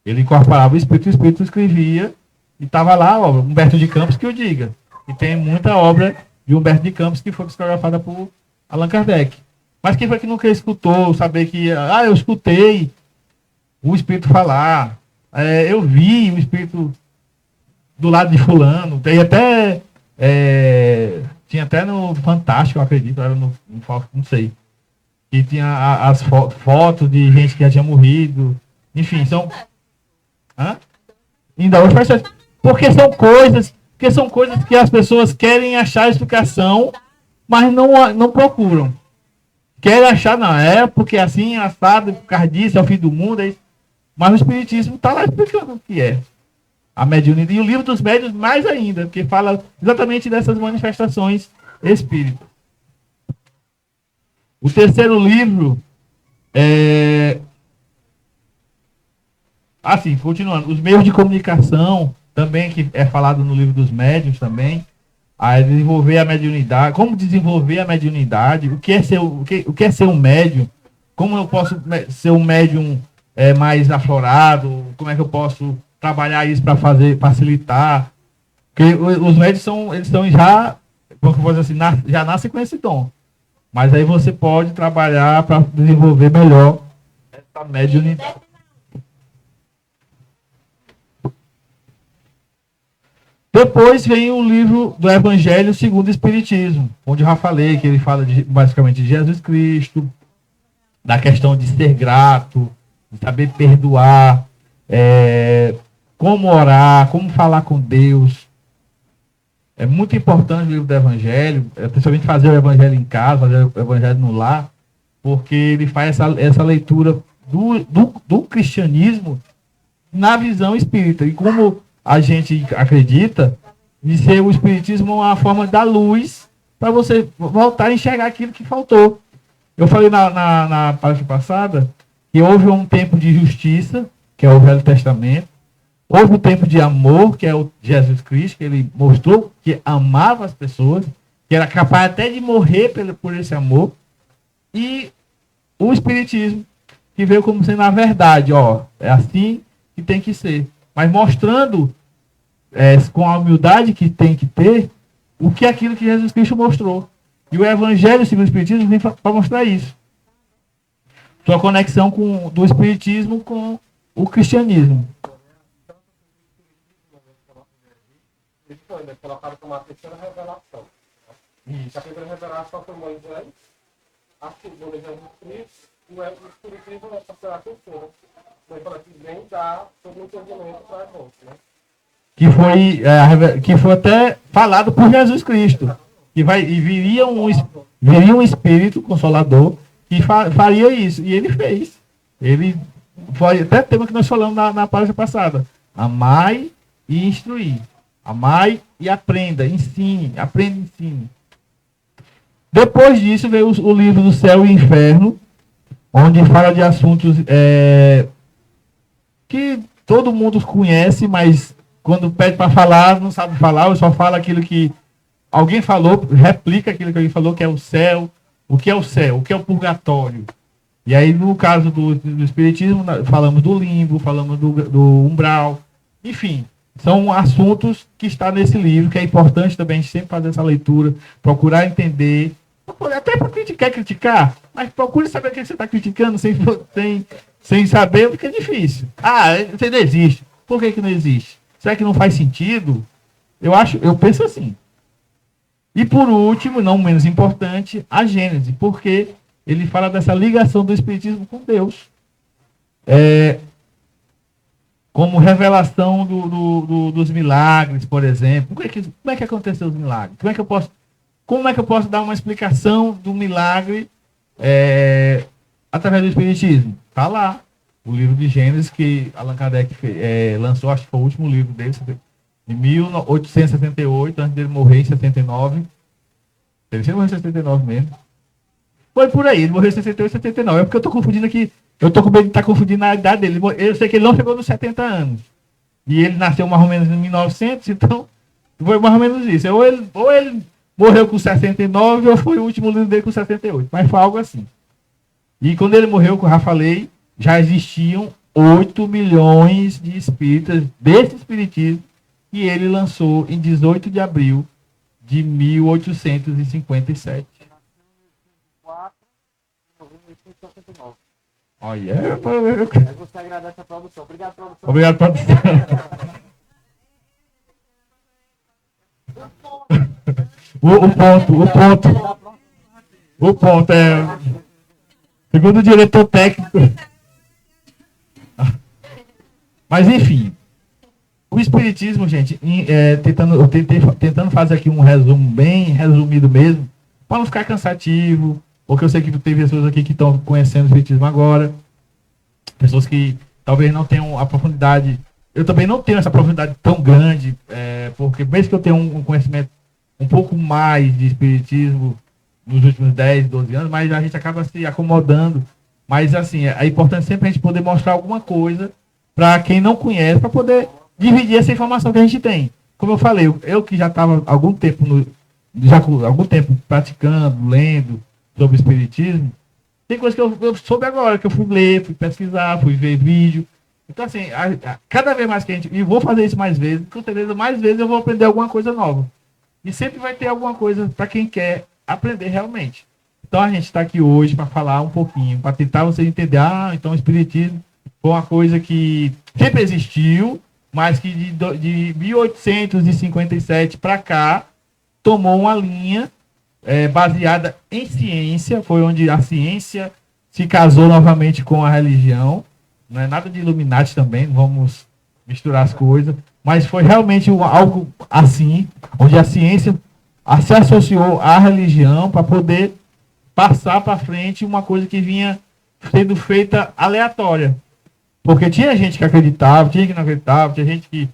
Ele incorporava o espírito escrevia, e estava lá a obra, Humberto de Campos que o diga. E tem muita obra de Humberto de Campos que foi psicografada por Allan Kardec. Mas quem foi que nunca escutou, saber que, eu escutei o espírito falar, eu vi o espírito do lado de fulano, tem até, tinha até no Fantástico, eu acredito, era no não sei, que tinha as fotos de gente que já tinha morrido, enfim, são... Ainda hoje faz porque são coisas que as pessoas querem achar explicação, mas não procuram. Querem achar, porque assim, assado, por causa disso, é o fim do mundo. Mas o Espiritismo está lá explicando o que é a mediunidade. E o Livro dos Médiuns mais ainda, porque fala exatamente dessas manifestações espíritas. O terceiro livro continuando, os meios de comunicação também que é falado no livro dos médiuns também, a desenvolver a mediunidade, como desenvolver a mediunidade, o que é ser um médium, como eu posso ser um médium mais aflorado, como é que eu posso trabalhar isso para facilitar, porque os médios eles estão já, como eu vou dizer assim, já nascem com esse dom. Mas aí você pode trabalhar para desenvolver melhor essa mediunidade. Depois vem o livro do Evangelho segundo o Espiritismo, onde eu já falei que ele fala basicamente de Jesus Cristo, da questão de ser grato, de saber perdoar, como orar, como falar com Deus. É muito importante o livro do Evangelho, principalmente fazer o Evangelho em casa, fazer o Evangelho no lar, porque ele faz essa leitura do cristianismo na visão espírita. E como a gente acredita de ser o espiritismo uma forma da luz para você voltar a enxergar aquilo que faltou. Eu falei na palestra passada que houve um tempo de justiça, que é o Velho Testamento. Houve um tempo de amor, que é o Jesus Cristo, que ele mostrou que amava as pessoas, que era capaz até de morrer por esse amor. E o Espiritismo, que veio como sendo a verdade, é assim que tem que ser. Mas mostrando, com a humildade que tem que ter, o que é aquilo que Jesus Cristo mostrou. E o Evangelho segundo o Espiritismo vem para mostrar isso. Sua conexão do Espiritismo com o cristianismo. Eles colocaram como a terceira revelação. Isso. A primeira revelação foi Moisés, a segunda é Jesus Cristo, e o Espiritismo é a terceira. Foi para que vem dar todo o entendimento para a gente, né? Que foi até falado por Jesus Cristo. Que viria um Espírito Consolador que faria isso. E ele fez. Ele foi até tema que nós falamos na palestra passada. Amai e instruir. Amai e aprenda, ensine, aprenda e ensine. Depois disso veio o livro do Céu e Inferno, onde fala de assuntos que todo mundo conhece, mas quando pede para falar, não sabe falar, ou só fala aquilo que alguém falou, replica aquilo que alguém falou, que é o céu, o que é o céu, o que é o purgatório. E aí, no caso do Espiritismo, falamos do limbo, falamos do umbral, enfim. São assuntos que estão nesse livro, que é importante também a gente sempre fazer essa leitura, procurar entender, até para criticar, mas procure saber o que você está criticando sem saber, porque é difícil. Você não existe. Por que não existe? Será que não faz sentido? Eu penso assim. E por último, não menos importante, a Gênese, porque ele fala dessa ligação do Espiritismo com Deus. Como revelação dos milagres, por exemplo. Como é que aconteceu os milagres? Como é que eu posso dar uma explicação do milagre através do Espiritismo? Está lá. O livro de Gênesis que Allan Kardec lançou, acho que foi o último livro dele, em 1878, antes dele morrer em 79. Ele morreu em 79 mesmo. Foi por aí, ele morreu em 68, 79. É porque eu estou confundindo aqui. Eu estou com medo de estar confundindo a idade dele. Eu sei que ele não chegou nos 70 anos. E ele nasceu mais ou menos em 1900, então foi mais ou menos isso. Ou ele morreu com 69, ou foi o último livro dele com 78. Mas foi algo assim. E quando ele morreu, como eu já falei, já existiam 8 milhões de espíritas desse espiritismo, e ele lançou em 18 de abril de 1857. Olha, você agradece a produção. Obrigado, produção. Obrigado, produção. O ponto é, segundo o diretor técnico. Mas enfim, o Espiritismo, gente, tentando fazer aqui um resumo bem resumido mesmo, para não ficar cansativo, porque eu sei que tem pessoas aqui que estão conhecendo o Espiritismo agora, pessoas que talvez não tenham a profundidade. Eu também não tenho essa profundidade tão grande, porque mesmo que eu tenha um conhecimento um pouco mais de Espiritismo nos últimos 10, 12 anos, mas a gente acaba se acomodando. Mas assim, é importante sempre a gente poder mostrar alguma coisa para quem não conhece, para poder dividir essa informação que a gente tem. Como eu falei, eu que já estava algum tempo algum tempo praticando, lendo sobre espiritismo, tem coisa que eu soube agora, que eu fui ler, fui pesquisar, fui ver vídeo. Então, assim, cada vez mais que a gente... E vou fazer isso mais vezes, com certeza mais vezes eu vou aprender alguma coisa nova. E sempre vai ter alguma coisa para quem quer aprender realmente. Então, a gente está aqui hoje para falar um pouquinho, para tentar você entender, então o espiritismo foi uma coisa que sempre existiu, mas que de 1857 para cá tomou uma linha baseada em ciência, foi onde a ciência se casou novamente com a religião. Não é nada de Illuminati também, não vamos misturar as coisas, mas foi realmente algo assim, onde a ciência se associou à religião para poder passar para frente uma coisa que vinha sendo feita aleatória. Porque tinha gente que acreditava, tinha gente que não acreditava, tinha gente que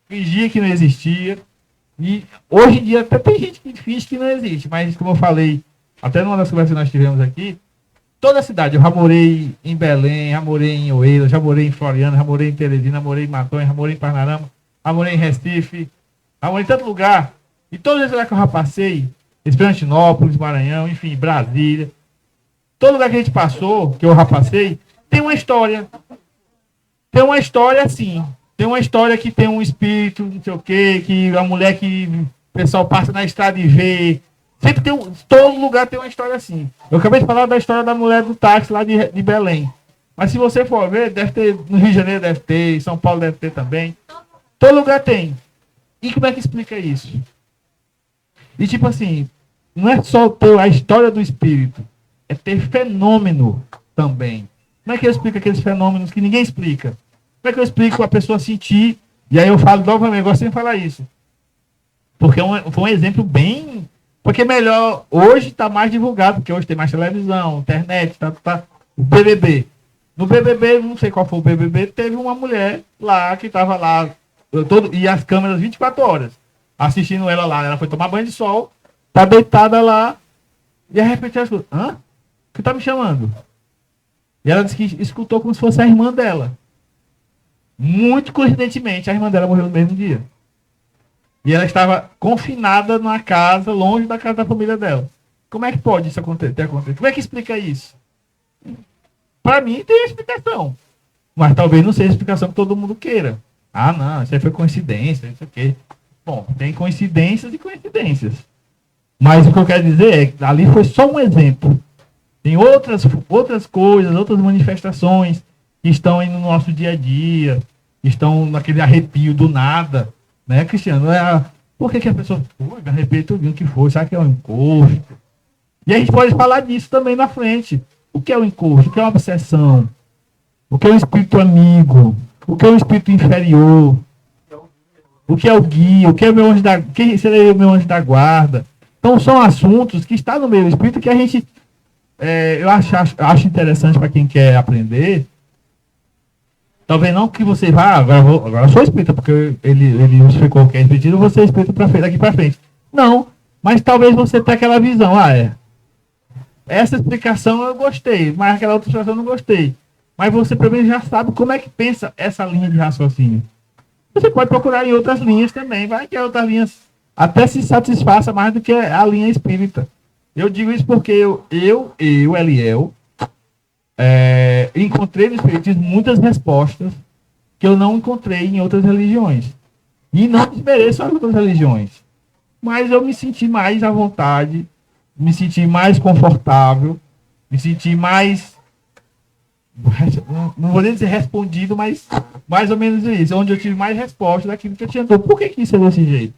fingia que não existia. E hoje em dia até tem gente que finge que não existe, mas como eu falei, até numa das conversas que nós tivemos aqui, toda a cidade, eu já morei em Belém, já morei em Oeiras, já morei em Floriana, já morei em Teresina, já morei em Matonha, já morei em Parnarama, já morei em Recife, já morei em tanto lugar. E todos os lugares que eu já passei, Esperantinópolis, Maranhão, enfim, Brasília, todo lugar que a gente passou, que eu já passei, tem uma história. Tem uma história assim. Tem uma história que tem um espírito, não sei o quê, que a mulher que o pessoal passa na estrada e vê. Sempre tem todo lugar tem uma história assim. Eu acabei de falar da história da mulher do táxi lá de Belém. Mas se você for ver, deve ter, no Rio de Janeiro deve ter, em São Paulo deve ter também. Todo lugar tem. E como é que explica isso? E tipo assim, não é só ter a história do espírito, é ter fenômeno também. Como é que eu explico aqueles fenômenos que ninguém explica? Como é que eu explico a pessoa sentir? E aí eu falo novamente, eu gosto de falar isso. Porque foi um exemplo bem... Porque melhor, hoje está mais divulgado, porque hoje tem mais televisão, internet, o BBB. No BBB, não sei qual foi o BBB, teve uma mulher lá que estava lá, e as câmeras 24 horas, assistindo ela lá. Ela foi tomar banho de sol, tá deitada lá, e de repente ela escutou, hã? O que tá me chamando? E ela disse que escutou como se fosse a irmã dela. Muito coincidentemente, a irmã dela morreu no mesmo dia. E ela estava confinada numa casa, longe da casa da família dela. Como é que pode isso ter acontecido? Como é que explica isso? Para mim tem explicação. Mas talvez não seja a explicação que todo mundo queira. Ah, não, isso aí foi coincidência, isso aqui. Bom, tem coincidências e coincidências. Mas o que eu quero dizer é que ali foi só um exemplo. Tem outras coisas, outras manifestações que estão aí no nosso dia a dia, que estão naquele arrepio do nada. Né, Cristiano? Por que a pessoa me arrepia tudo o que foi? Sabe que é um encosto? E a gente pode falar disso também na frente. O que é o encosto? O que é uma obsessão? O que é um espírito amigo? O que é um espírito inferior? O que é o guia? O que é o meu anjo da... Quem seria o meu anjo da guarda? Então são assuntos que estão no meio do espírito que a gente... eu acho interessante para quem quer aprender. Talvez não que você vá, agora eu sou espírita, porque ele explicou que é espírita, eu vou ser espírita daqui para frente. Não, mas talvez você tenha aquela visão, essa explicação eu gostei, mas aquela outra explicação eu não gostei. Mas você, pelo menos, já sabe como é que pensa essa linha de raciocínio. Você pode procurar em outras linhas também, vai que outras linhas até se satisfaça mais do que a linha espírita. Eu digo isso porque eu Eliel, encontrei no espiritismo muitas respostas que eu não encontrei em outras religiões. E não desmereço as outras religiões. Mas eu me senti mais à vontade, me senti mais confortável, me senti mais... Não vou nem dizer respondido, mas mais ou menos isso. Onde eu tive mais resposta daquilo que eu tinha. Por que isso é desse jeito?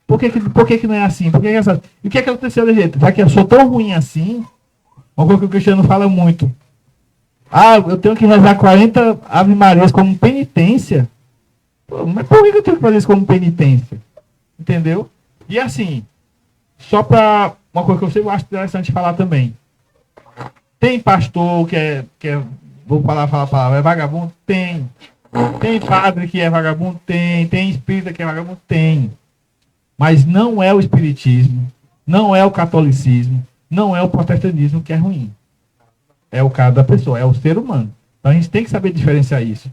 Por que não é assim? Por que é assim? E o que aconteceu desse jeito? Já que eu sou tão ruim assim, uma coisa que o Cristiano fala muito. Eu tenho que rezar 40 Ave Marias como penitência. Mas por que eu tenho que fazer isso como penitência? Entendeu? E assim, só para uma coisa que eu sempre acho interessante falar também. Tem pastor vou falar a palavra, é vagabundo? Tem. Tem padre que é vagabundo? Tem. Tem espírita que é vagabundo? Tem. Mas não é o espiritismo, não é o catolicismo, não é o protestantismo que é ruim. É o caso da pessoa, é o ser humano. Então a gente tem que saber diferenciar isso.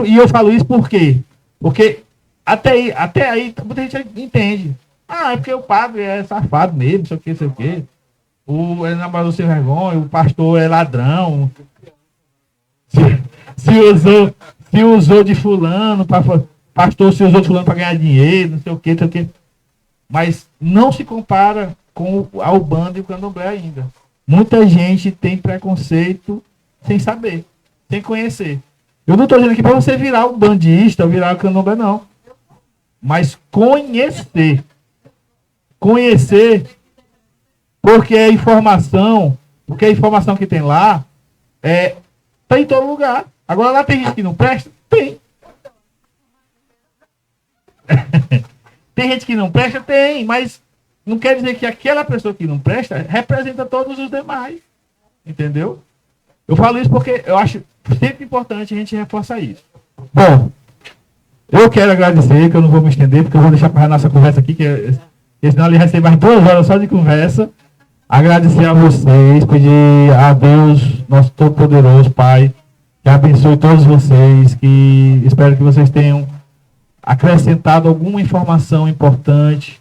E eu falo isso por quê? Porque até aí muita gente entende. Ah, é porque o padre é safado mesmo, não sei o que, não sei o que. Ele namorou sem vergonha, o pastor é ladrão. Se, se usou de fulano, pastor se usou de fulano para ganhar dinheiro, não sei o que, não sei o que. Mas não se compara com a Umbanda e o Candomblé ainda. Muita gente tem preconceito sem saber, sem conhecer. Eu não estou dizendo aqui para você virar um bandista ou virar um candomblé, não. Mas conhecer. Conhecer, porque a informação que tem lá tá em todo lugar. Agora lá tem gente que não presta? Tem. Tem gente que não presta? Tem, mas não quer dizer que aquela pessoa que não presta representa todos os demais. Entendeu? Eu falo isso porque eu acho sempre importante a gente reforçar isso. Bom, eu quero agradecer, que eu não vou me estender, porque eu vou deixar para a nossa conversa aqui, porque senão ele vai ser mais 2 horas só de conversa. Agradecer a vocês, pedir a Deus, nosso Todo-Poderoso Pai, que abençoe todos vocês, que espero que vocês tenham acrescentado alguma informação importante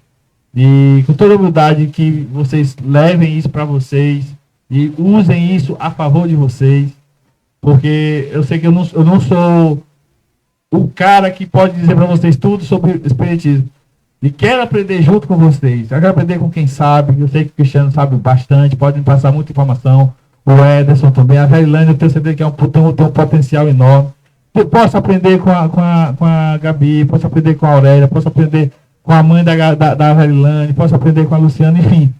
e com toda humildade que vocês levem isso para vocês e usem isso a favor de vocês, porque eu sei que eu não sou o cara que pode dizer para vocês tudo sobre espiritismo. E quero aprender junto com vocês. Eu quero aprender com quem sabe. Eu sei que o Cristiano sabe bastante, pode me passar muita informação. O Ederson também. A Verilane, eu tenho certeza que tem um potencial enorme. Eu posso aprender com a Gabi, posso aprender com a Aurélia, posso aprender com a mãe da Verilane, posso aprender com a Luciana, enfim.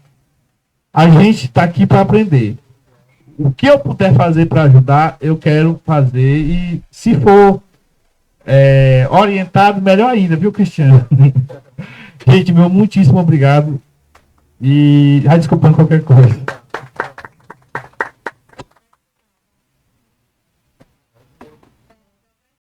A gente está aqui para aprender. O que eu puder fazer para ajudar, eu quero fazer. E se for orientado, melhor ainda, viu, Cristiano? Gente, meu muitíssimo obrigado. E desculpando qualquer coisa.